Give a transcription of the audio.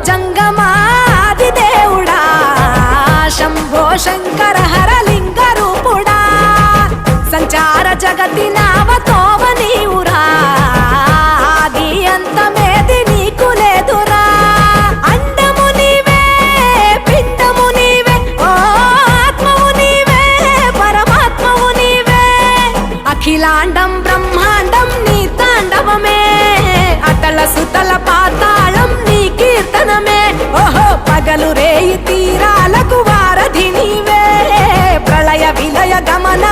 జంగమాది దేవుడా శంభో శంకర హరలింగ రూపుడా సంచార జగతి నావతోవ నీవురా ఆది అంతమేది నీకు లేదురా అండము నీవే పిండము నీవే ఓ ఆత్మవు నీవే పరమాత్మవు నీవే అఖిలాండం బ్రహ్మాండం నీ తాండవమే అతల సుతల పాతాళం నీ కీర్తనమే ఓహో పగలు రేయి తీరాలకు వారధి నీవే ప్రళయ విలయ గమన